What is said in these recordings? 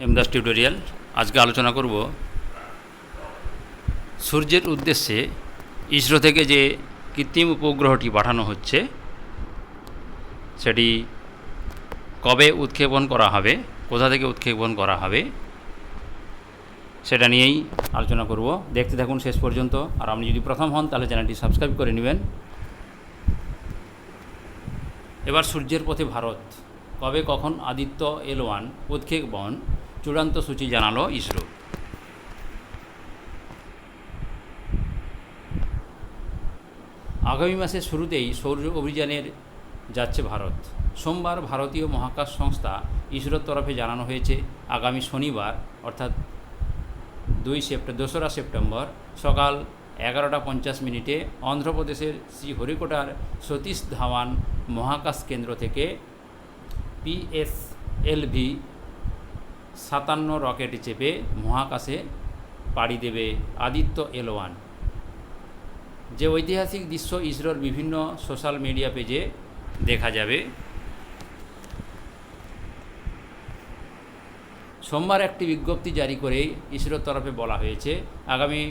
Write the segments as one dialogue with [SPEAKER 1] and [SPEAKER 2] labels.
[SPEAKER 1] এমদাস tutorial. আজকে আলোচনা করব সূর্যের উদ্দেশ্যে ইসরো থেকে যে কৃত্রিম উপগ্রহটি পাঠানো হচ্ছে সেটি কবে উৎক্ষেপণ করা হবে, কোথা থেকে উৎক্ষেপণ করা হবে সেটা নিয়েই আলোচনা করব। দেখতে থাকুন শেষ পর্যন্ত। আর আপনি যদি প্রথম হন তাহলে চ্যানেলটি সাবস্ক্রাইব করে নেবেন। এবার সূর্যের পথে ভারত, কবে কখন আদিত্য L-1 উৎক্ষেপণ চূড়ান্ত সূচি জানালো ইসরো। আগামী মাসের শুরুতেই সৌর অভিযানের যাচ্ছে ভারত। সোমবার ভারতীয় মহাকাশ সংস্থা ইসরোর তরফে জানানো হয়েছে, আগামী শনিবার অর্থাৎ 2রা সেপ্টেম্বর সকাল 11:50 অন্ধ্রপ্রদেশের শ্রীহরিকোটার সতীশ ধাওয়ান মহাকাশ কেন্দ্র থেকে PSLV-57 রকেটে চেপে মহাকাশে পাড়ি দেবে আদিত্য L-1। যে ঐতিহাসিক দৃশ্য ইসরোর বিভিন্ন সোশ্যাল মিডিয়া পেজে দেখা যাবে। সোমবার একটি বিজ্ঞপ্তি জারি করে ইসরোর তরফে বলা হয়েছে, আগামী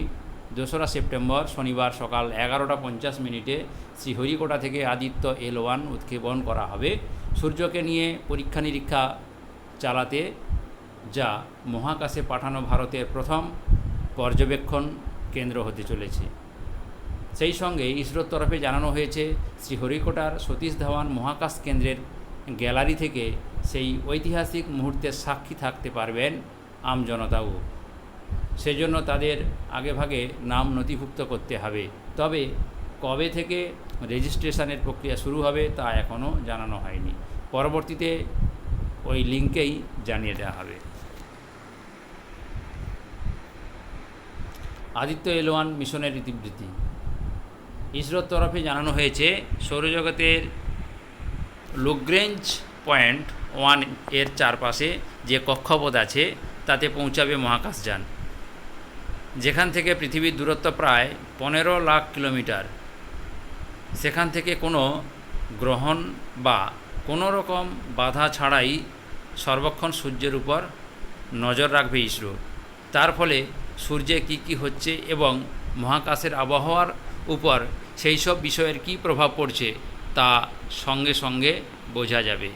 [SPEAKER 1] 2রা সেপ্টেম্বর শনিবার সকাল 11:50 শ্রীহরিকোটা থেকে আদিত্য L-1 উৎক্ষেপণ করা হবে। সূর্যকে নিয়ে পরীক্ষা নিরীক্ষা চালাতে যা মহাকাশে পাঠানো ভারতের প্রথম পর্যবেক্ষণ কেন্দ্র হতে চলেছে। সেই সঙ্গে ইসরোর তরফে জানানো হয়েছে, শ্রীহরিকোটার সতীশ ধাওয়ান মহাকাশ কেন্দ্রের গ্যালারি থেকে সেই ঐতিহাসিক মুহূর্তের সাক্ষী থাকতে পারবেন আমজনতাও। সেজন্য তাদের আগেভাগে নাম নথিভুক্ত করতে হবে। তবে কবে থেকে রেজিস্ট্রেশনের প্রক্রিয়া শুরু হবে তা এখনও জানানো হয়নি। পরবর্তীতে ওই লিঙ্কেই জানিয়ে দেওয়া হবে। আদিত্য L-1 মিশনের ইতিবৃত্তি। ইসরোর তরফে জানানো হয়েছে, সৌরজগতের লগ্রেঞ্জ পয়েন্ট 1 এর চারপাশে যে কক্ষপথ আছে তাতে পৌঁছাবে মহাকাশযান, যেখান থেকে পৃথিবীর দূরত্ব প্রায় 15 লাখ কিলোমিটার। সেখান থেকে কোনো গ্রহণ বা কোনো রকম বাধা ছাড়াই সর্বক্ষণ সূর্যের উপর নজর রাখবে ইসরো। তার ফলে সূর্যে কী হচ্ছে এবং মহাকাশের আবহাওয়ার উপর সেই সব বিষয়ের কী প্রভাব পড়ছে তা সঙ্গে সঙ্গে বোঝা যাবে।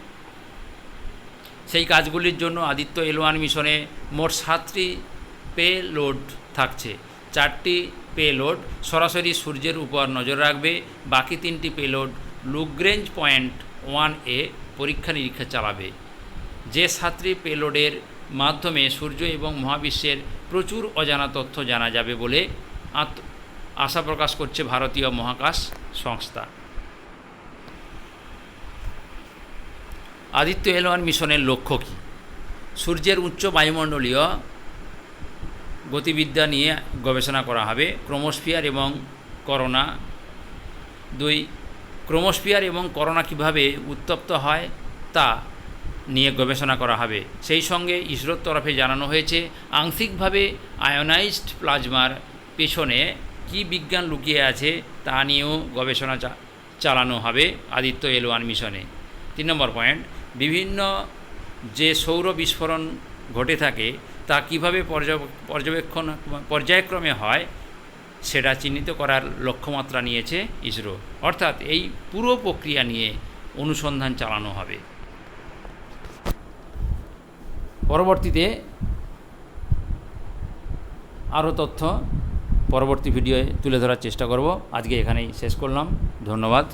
[SPEAKER 1] সেই কাজগুলির জন্য আদিত্য L-1 মিশনে মোট 7টি পেলোড থাকছে। 4টি পেলোড সরাসরি সূর্যের উপর নজর রাখবে, বাকি 3টি পেলোড লগ্রেঞ্জ পয়েন্ট 1-এ পরীক্ষা নিরীক্ষা চালাবে। যে 7টি পেলোডের মাধ্যমে সূর্য এবং মহাবিশ্বের প্রচুর অজানা তথ্য জানা যাবে বলে আশা প্রকাশ করছে ভারতীয় মহাকাশ সংস্থা। আদিত্য L-1 মিশনের লক্ষ্য কী? সূর্যের উচ্চ বায়ুমণ্ডলীয় গতিবিদ্যা নিয়ে গবেষণা করা হবে। ক্রোমোস্ফিয়ার এবং করোনা। 2. ক্রোমোস্ফিয়ার এবং করোনা কীভাবে উত্তপ্ত হয় তা নিয়ে গবেষণা করা হবে। সেই সঙ্গে ইসরোর তরফে জানানো হয়েছে, আংশিকভাবে আয়োনাইজড প্লাজমার পেছনে কী বিজ্ঞান লুকিয়ে আছে তা নিয়েও গবেষণা চালানো হবে আদিত্য L-1 মিশনে। 3 নম্বর পয়েন্ট, বিভিন্ন যে সৌর বিস্ফোরণ ঘটে থাকে তা কীভাবে পর্যায়ক্রমে হয় সেটা চিহ্নিত করার লক্ষ্যমাত্রা নিয়েছে ইসরো। অর্থাৎ এই পুরো প্রক্রিয়া নিয়ে অনুসন্ধান চালানো হবে। পরবর্তীতে আরও তথ্য পরবর্তী ভিডিওয়ে তুলে ধরার চেষ্টা করব। আজকে এখানেই শেষ করলাম। ধন্যবাদ।